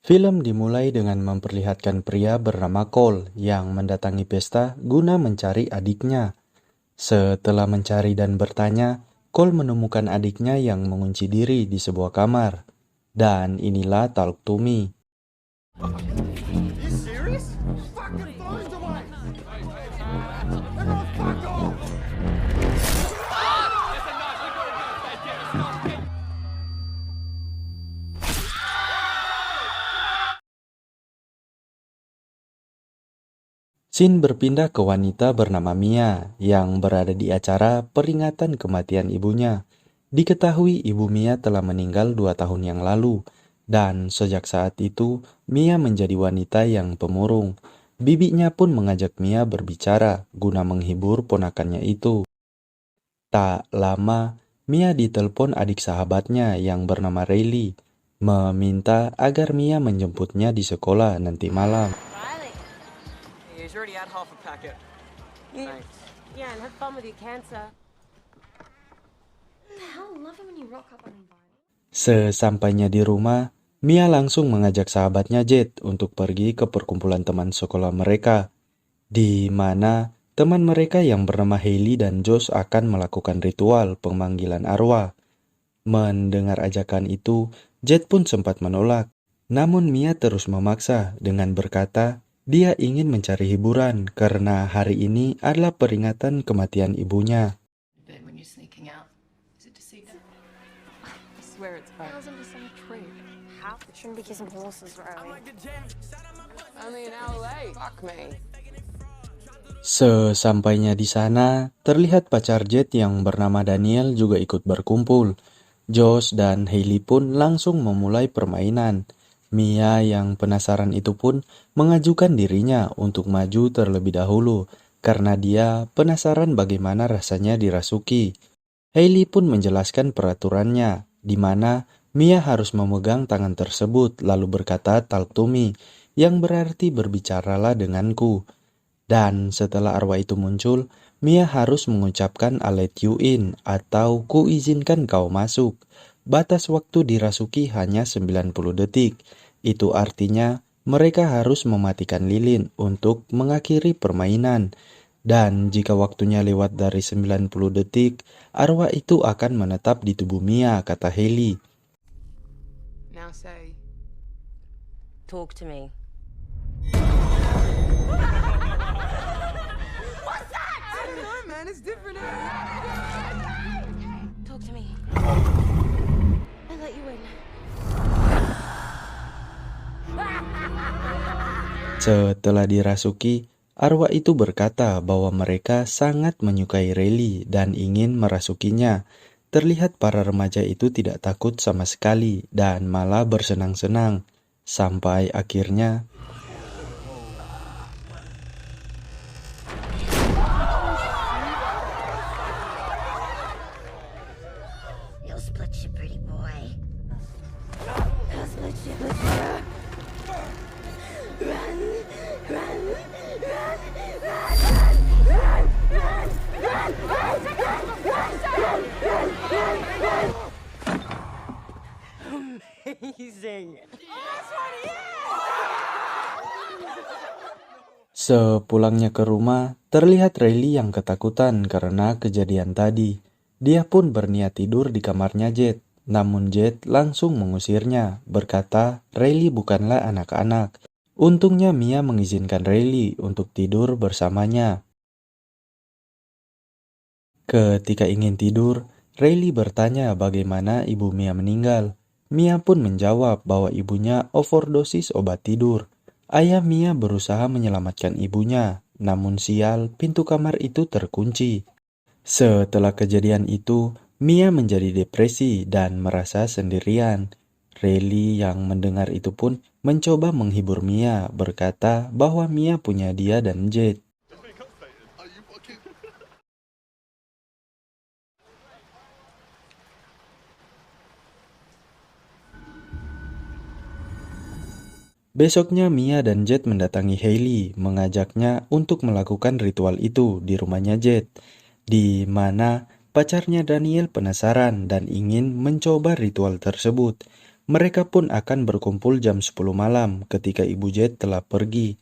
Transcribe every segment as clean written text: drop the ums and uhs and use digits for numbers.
Film dimulai dengan memperlihatkan pria bernama Cole yang mendatangi pesta guna mencari adiknya. Setelah mencari dan bertanya, Cole menemukan adiknya yang mengunci diri di sebuah kamar. Dan inilah Talk to Me. You serious? Fucking phones away! Fuck off! Scene berpindah ke wanita bernama Mia yang berada di acara peringatan kematian ibunya. Diketahui ibu Mia telah meninggal 2 tahun yang lalu, dan sejak saat itu Mia menjadi wanita yang pemurung. Bibinya pun mengajak Mia berbicara guna menghibur ponakannya itu. Tak lama, Mia ditelepon adik sahabatnya yang bernama Riley, meminta agar Mia menjemputnya di sekolah nanti malam. Riley. He's already had half a packet. Thanks. Yeah, and have fun with your cancer. The hell, love it when you rock up uninvited. Sesampainya di rumah, Mia langsung mengajak sahabatnya Jet untuk pergi ke perkumpulan teman sekolah mereka, di mana teman mereka yang bernama Hailey dan Josh akan melakukan ritual pemanggilan arwah. Mendengar ajakan itu, Jet pun sempat menolak. Namun Mia terus memaksa dengan berkata dia ingin mencari hiburan karena hari ini adalah peringatan kematian ibunya. Bed when you're sneaking out. Is it deceit? I swear it's fake. Thousand percent true. How? Shouldn't be kissing horses, Riley. Only an hour late. Fuck me. Sesampainya di sana, terlihat pacar Jet yang bernama Daniel juga ikut berkumpul. Josh dan Hailey pun langsung memulai permainan. Mia yang penasaran itu pun mengajukan dirinya untuk maju terlebih dahulu karena dia penasaran bagaimana rasanya dirasuki. Hailey pun menjelaskan peraturannya, di mana Mia harus memegang tangan tersebut lalu berkata talk to me, yang berarti berbicaralah denganku. Dan setelah arwah itu muncul, Mia harus mengucapkan I let you in atau kuizinkan kau masuk. Batas waktu dirasuki hanya 90 detik. Itu artinya mereka harus mematikan lilin untuk mengakhiri permainan. Dan jika waktunya lewat dari 90 detik, arwah itu akan menetap di tubuh Mia, kata Hailey. Now say. Talk to me. I don't know, man. It's different. Talk to me. I let you in. Setelah dirasuki, arwah itu berkata bahwa mereka sangat menyukai Riley dan ingin merasukinya. Terlihat para remaja itu tidak takut sama sekali dan malah bersenang-senang. Sampai akhirnya You'll split you, pretty boy. I'll split you, split you. Run, run, run, run, run, run, run, run, run. Amazing. sepulangnya ke rumah, terlihat Riley yang ketakutan karena kejadian tadi. Dia pun berniat tidur di kamarnya Jet, namun Jet langsung mengusirnya, berkata Riley bukanlah anak-anak. Untungnya Mia mengizinkan Riley untuk tidur bersamanya. Ketika ingin tidur, Riley bertanya bagaimana ibu Mia meninggal. Mia pun menjawab bahwa ibunya overdosis obat tidur. Ayah Mia berusaha menyelamatkan ibunya, namun sial pintu kamar itu terkunci. Setelah kejadian itu, Mia menjadi depresi dan merasa sendirian. Riley yang mendengar itu pun mencoba menghibur Mia, berkata bahwa Mia punya dia dan Jet. Besoknya Mia dan Jet mendatangi Hailey, mengajaknya untuk melakukan ritual itu di rumahnya Jet, di mana pacarnya Daniel penasaran dan ingin mencoba ritual tersebut. mereka pun akan berkumpul jam 10 malam ketika Ibu Jet telah pergi.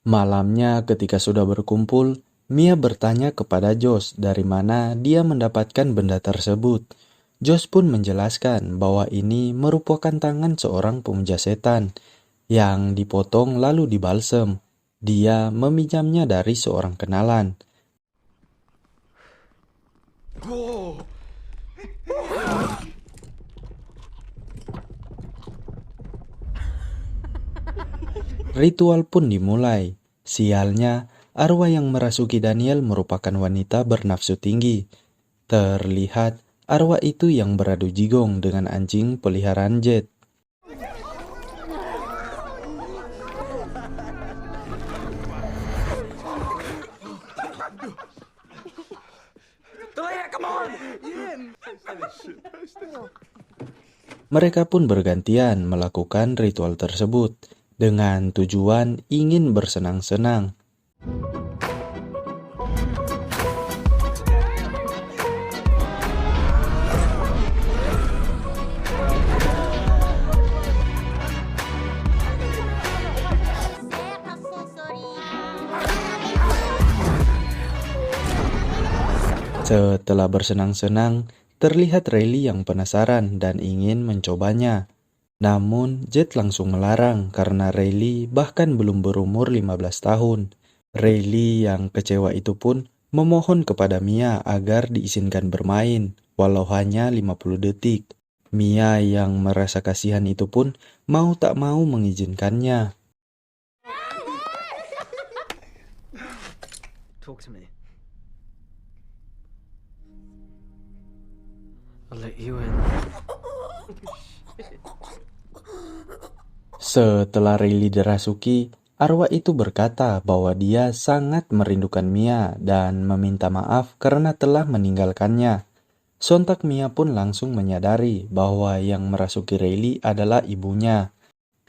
Malamnya ketika sudah berkumpul, Mia bertanya kepada Josh dari mana dia mendapatkan benda tersebut. Josh pun menjelaskan bahwa ini merupakan tangan seorang pemuja setan yang dipotong lalu dibalsem. Dia meminjamnya dari seorang kenalan. Ritual pun dimulai. Sialnya, arwah yang merasuki Daniel merupakan wanita bernafsu tinggi. Terlihat arwah itu yang beradu jigong dengan anjing peliharaan Jet. Delia, come on! Mereka pun bergantian melakukan ritual tersebut dengan tujuan ingin bersenang-senang. Setelah bersenang-senang, terlihat Riley yang penasaran dan ingin mencobanya. Namun, Jet langsung melarang karena Riley bahkan belum berumur 15 tahun. Riley yang kecewa itu pun memohon kepada Mia agar diizinkan bermain, walau hanya 50 detik. Mia yang merasa kasihan itu pun mau tak mau mengizinkannya. Talk to me. I'll let you in. Setelah Riley dirasuki, arwah itu berkata bahwa dia sangat merindukan Mia dan meminta maaf karena telah meninggalkannya. Sontak Mia pun langsung menyadari bahwa yang merasuki Riley adalah ibunya.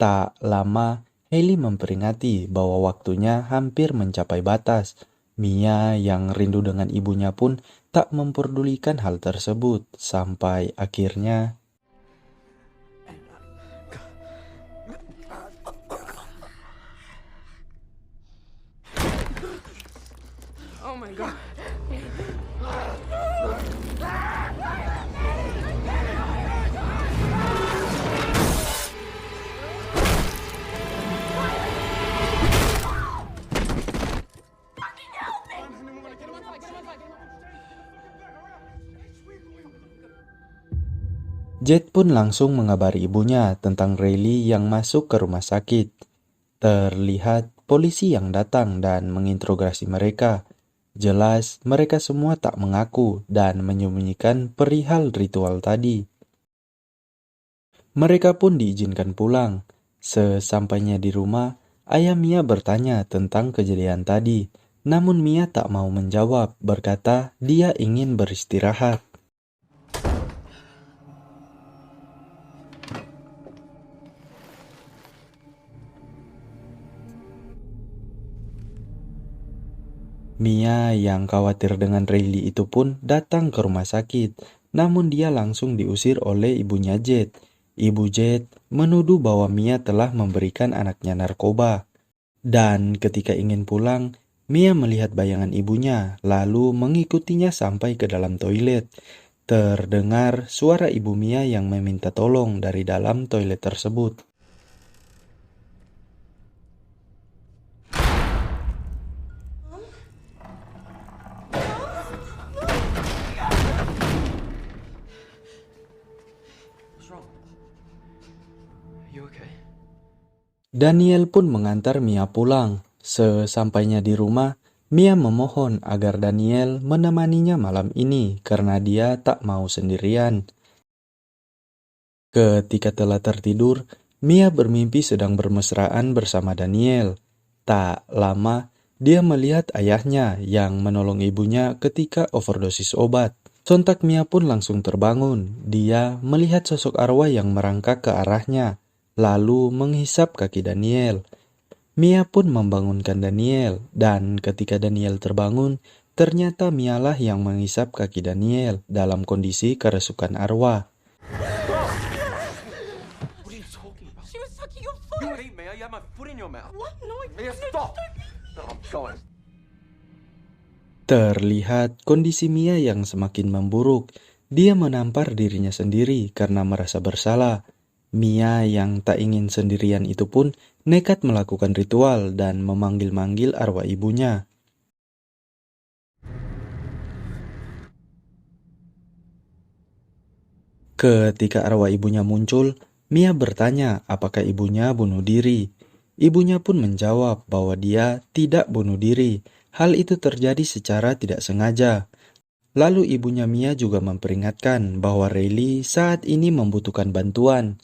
Tak lama, Hailey memperingati bahwa waktunya hampir mencapai batas. Mia yang rindu dengan ibunya pun tak memperdulikan hal tersebut sampai akhirnya Oh my god. Jet pun langsung mengabari ibunya tentang Riley yang masuk ke rumah sakit. Terlihat polisi yang datang dan menginterogasi mereka. Jelas mereka semua tak mengaku dan menyembunyikan perihal ritual tadi. Mereka pun diizinkan pulang. Sesampainya di rumah, ayah Mia bertanya tentang kejadian tadi. Namun Mia tak mau menjawab, berkata dia ingin beristirahat. Mia yang khawatir dengan Riley itu pun datang ke rumah sakit, namun dia langsung diusir oleh ibunya Jet. Ibu Jet menuduh bahwa Mia telah memberikan anaknya narkoba. Dan ketika ingin pulang, Mia melihat bayangan ibunya, lalu mengikutinya sampai ke dalam toilet. Terdengar suara ibu Mia yang meminta tolong dari dalam toilet tersebut. You okay? Daniel pun mengantar Mia pulang. Sesampainya di rumah, Mia memohon agar Daniel menemaninya malam ini karena dia tak mau sendirian. Ketika telah tertidur, Mia bermimpi sedang bermesraan bersama Daniel. Tak lama, dia melihat ayahnya yang menolong ibunya ketika overdosis obat. Sontak Mia pun langsung terbangun. Dia melihat sosok arwah yang merangkak ke arahnya, lalu menghisap kaki Daniel. Mia pun membangunkan Daniel, dan ketika Daniel terbangun, ternyata Mialah yang menghisap kaki Daniel dalam kondisi kerasukan arwah. have my foot in your mouth. What? No, Mia, stop! No, I'm going. Terlihat kondisi Mia yang semakin memburuk. Dia menampar dirinya sendiri karena merasa bersalah. Mia yang tak ingin sendirian itu pun nekat melakukan ritual dan memanggil-manggil arwah ibunya. Ketika arwah ibunya muncul, Mia bertanya apakah ibunya bunuh diri. Ibunya pun menjawab bahwa dia tidak bunuh diri. Hal itu terjadi secara tidak sengaja. Lalu ibunya Mia juga memperingatkan bahwa Riley saat ini membutuhkan bantuan.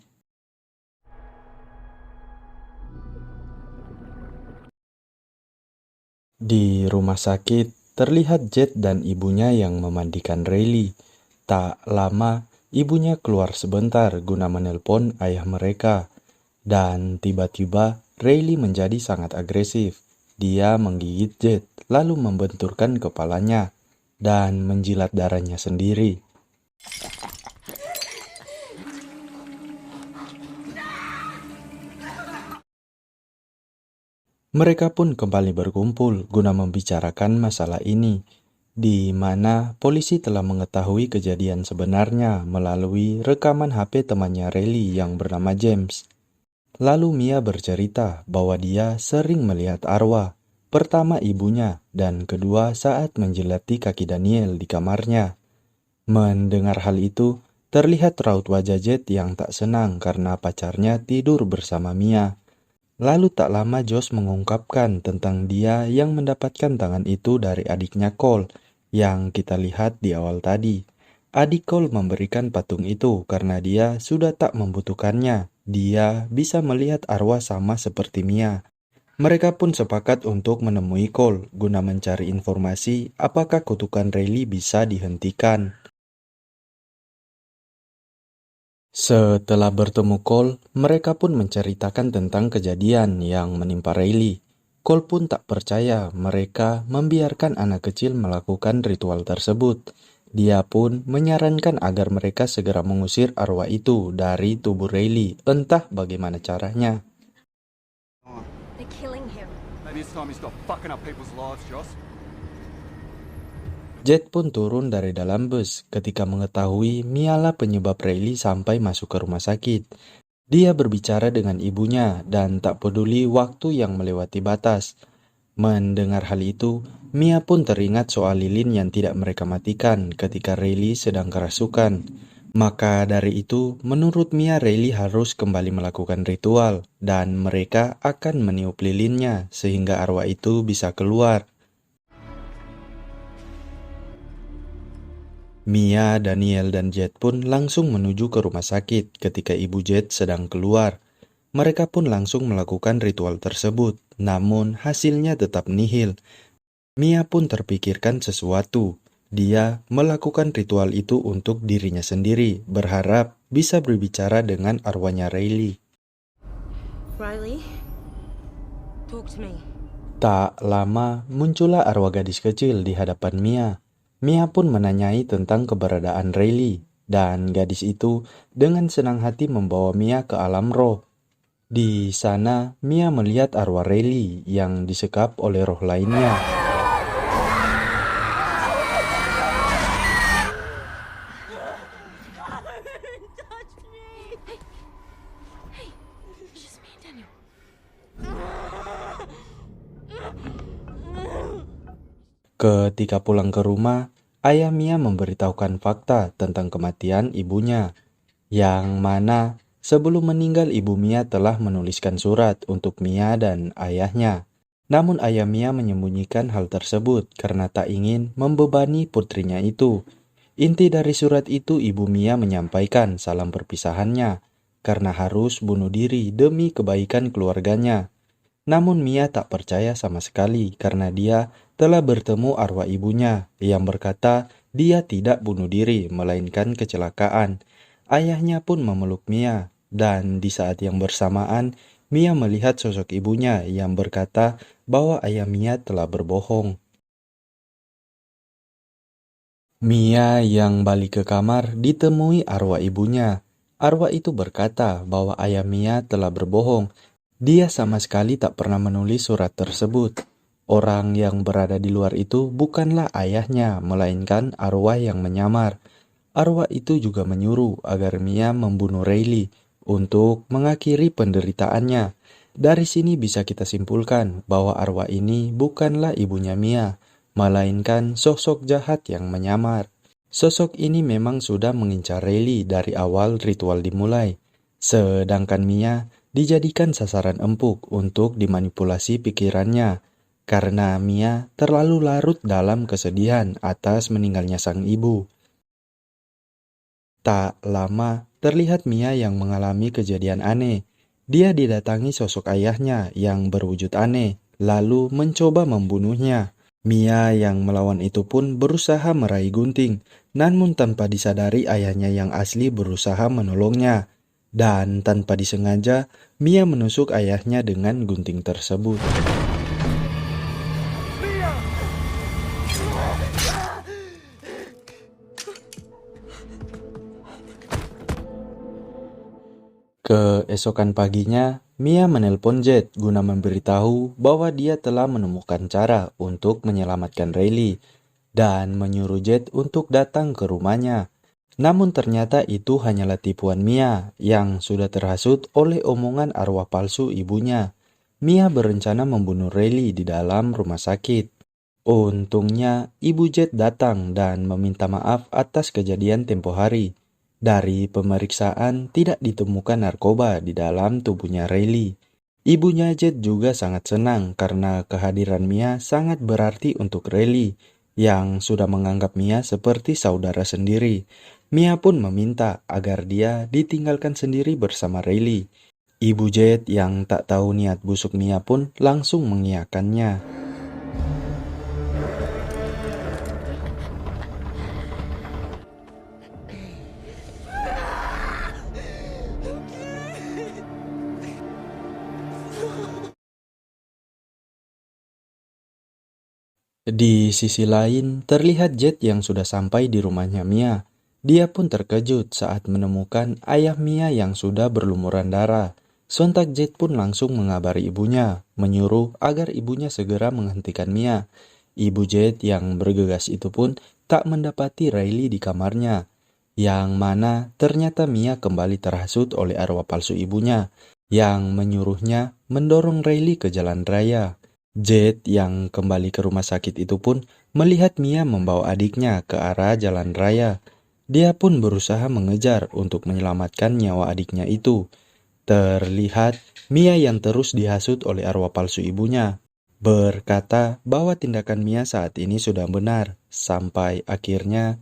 Di rumah sakit, terlihat Jet dan ibunya yang memandikan Riley. Tak lama, ibunya keluar sebentar guna menelpon ayah mereka. Dan tiba-tiba, Riley menjadi sangat agresif. Dia menggigit Jet, lalu membenturkan kepalanya dan menjilat darahnya sendiri. Mereka pun kembali berkumpul guna membicarakan masalah ini, di mana polisi telah mengetahui kejadian sebenarnya melalui rekaman HP temannya Riley yang bernama James. Lalu Mia bercerita bahwa dia sering melihat arwah, pertama ibunya dan kedua saat menjilati kaki Daniel di kamarnya. Mendengar hal itu, terlihat raut wajah Jet yang tak senang karena pacarnya tidur bersama Mia. Lalu tak lama Josh mengungkapkan tentang dia yang mendapatkan tangan itu dari adiknya Cole yang kita lihat di awal tadi. Adik Cole memberikan patung itu karena dia sudah tak membutuhkannya. Dia bisa melihat arwah sama seperti Mia. Mereka pun sepakat untuk menemui Cole guna mencari informasi apakah kutukan Riley bisa dihentikan. Setelah bertemu Cole, mereka pun menceritakan tentang kejadian yang menimpa Riley. Cole pun tak percaya mereka membiarkan anak kecil melakukan ritual tersebut. Dia pun menyarankan agar mereka segera mengusir arwah itu dari tubuh Riley, entah bagaimana caranya. They're killing him. Maybe it's time you stop fucking up people's lives, Joss. Jet pun turun dari dalam bus ketika mengetahui Mialah penyebab Riley sampai masuk ke rumah sakit. Dia berbicara dengan ibunya dan tak peduli waktu yang melewati batas. Mendengar hal itu, Mia pun teringat soal lilin yang tidak mereka matikan ketika Riley sedang kerasukan. Maka dari itu, menurut Mia Riley harus kembali melakukan ritual dan mereka akan meniup lilinnya sehingga arwah itu bisa keluar. Mia, Daniel, dan Jet pun langsung menuju ke rumah sakit ketika ibu Jet sedang keluar. Mereka pun langsung melakukan ritual tersebut, namun hasilnya tetap nihil. Mia pun terpikirkan sesuatu. Dia melakukan ritual itu untuk dirinya sendiri, berharap bisa berbicara dengan arwahnya Riley. Riley, talk to me. Tak lama, muncullah arwah gadis kecil di hadapan Mia. Mia pun menanyai tentang keberadaan Riley, dan gadis itu dengan senang hati membawa Mia ke alam roh. Di sana, Mia melihat arwah Riley yang disekap oleh roh lainnya. Ketika pulang ke rumah, ayah Mia memberitahukan fakta tentang kematian ibunya, yang mana sebelum meninggal ibu Mia telah menuliskan surat untuk Mia dan ayahnya. Namun ayah Mia menyembunyikan hal tersebut karena tak ingin membebani putrinya itu. Inti dari surat itu ibu Mia menyampaikan salam perpisahannya karena harus bunuh diri demi kebaikan keluarganya. Namun Mia tak percaya sama sekali karena dia telah bertemu arwah ibunya yang berkata dia tidak bunuh diri melainkan kecelakaan. Ayahnya pun memeluk Mia dan di saat yang bersamaan Mia melihat sosok ibunya yang berkata bahwa ayah Mia telah berbohong. Mia yang balik ke kamar ditemui arwah ibunya. Arwah itu berkata bahwa ayah Mia telah berbohong. Dia sama sekali tak pernah menulis surat tersebut. Orang yang berada di luar itu bukanlah ayahnya, melainkan arwah yang menyamar. Arwah itu juga menyuruh agar Mia membunuh Riley untuk mengakhiri penderitaannya. Dari sini bisa kita simpulkan bahwa arwah ini bukanlah ibunya Mia, melainkan sosok jahat yang menyamar. Sosok ini memang sudah mengincar Riley dari awal ritual dimulai, sedangkan Mia dijadikan sasaran empuk untuk dimanipulasi pikirannya, karena Mia terlalu larut dalam kesedihan atas meninggalnya sang ibu. Tak lama, terlihat Mia yang mengalami kejadian aneh. Dia didatangi sosok ayahnya yang berwujud aneh, lalu mencoba membunuhnya. Mia yang melawan itu pun berusaha meraih gunting, namun tanpa disadari ayahnya yang asli berusaha menolongnya. Dan tanpa disengaja, Mia menusuk ayahnya dengan gunting tersebut. Keesokan paginya, Mia menelpon Jet guna memberitahu bahwa dia telah menemukan cara untuk menyelamatkan Riley dan menyuruh Jet untuk datang ke rumahnya. Namun ternyata itu hanyalah tipuan Mia yang sudah terhasut oleh omongan arwah palsu ibunya. Mia berencana membunuh Riley di dalam rumah sakit. Untungnya, ibu Jet datang dan meminta maaf atas kejadian tempo hari. Dari pemeriksaan tidak ditemukan narkoba di dalam tubuhnya Riley. Ibunya Jet juga sangat senang karena kehadiran Mia sangat berarti untuk Riley, yang sudah menganggap Mia seperti saudara sendiri. Mia pun meminta agar dia ditinggalkan sendiri bersama Riley. Ibu Jet yang tak tahu niat busuk Mia pun langsung mengiyakannya. Di sisi lain, terlihat Jet yang sudah sampai di rumahnya Mia. Dia pun terkejut saat menemukan ayah Mia yang sudah berlumuran darah. Sontak Jet pun langsung mengabari ibunya, menyuruh agar ibunya segera menghentikan Mia. Ibu Jet yang bergegas itu pun tak mendapati Riley di kamarnya, yang mana ternyata Mia kembali terhasut oleh arwah palsu ibunya, yang menyuruhnya mendorong Riley ke jalan raya. Jet yang kembali ke rumah sakit itu pun melihat Mia membawa adiknya ke arah jalan raya. Dia pun berusaha mengejar untuk menyelamatkan nyawa adiknya itu. Terlihat Mia yang terus dihasut oleh arwah palsu ibunya, berkata bahwa tindakan Mia saat ini sudah benar, sampai akhirnya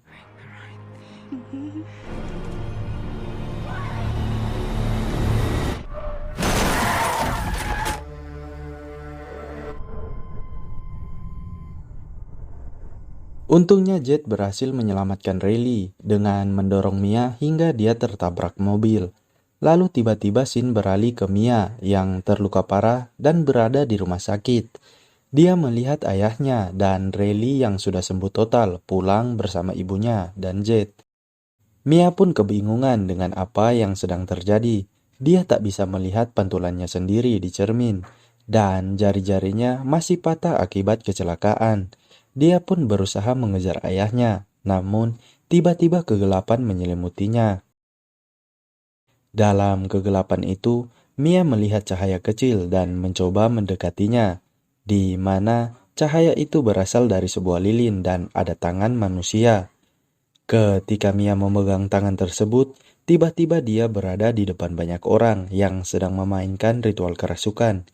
untungnya Jet berhasil menyelamatkan Riley dengan mendorong Mia hingga dia tertabrak mobil. Lalu tiba-tiba scene beralih ke Mia yang terluka parah dan berada di rumah sakit. Dia melihat ayahnya dan Riley yang sudah sembuh total pulang bersama ibunya dan Jet. Mia pun kebingungan dengan apa yang sedang terjadi. Dia tak bisa melihat pantulannya sendiri di cermin, dan jari-jarinya masih patah akibat kecelakaan. Dia pun berusaha mengejar ayahnya, namun tiba-tiba kegelapan menyelimutinya. Dalam kegelapan itu, Mia melihat cahaya kecil dan mencoba mendekatinya, di mana cahaya itu berasal dari sebuah lilin dan ada tangan manusia. Ketika Mia memegang tangan tersebut, tiba-tiba dia berada di depan banyak orang yang sedang memainkan ritual kerasukan.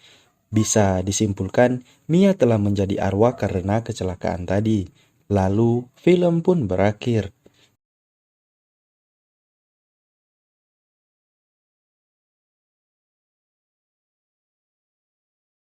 Bisa disimpulkan, Mia telah menjadi arwah karena kecelakaan tadi. Lalu, film pun berakhir.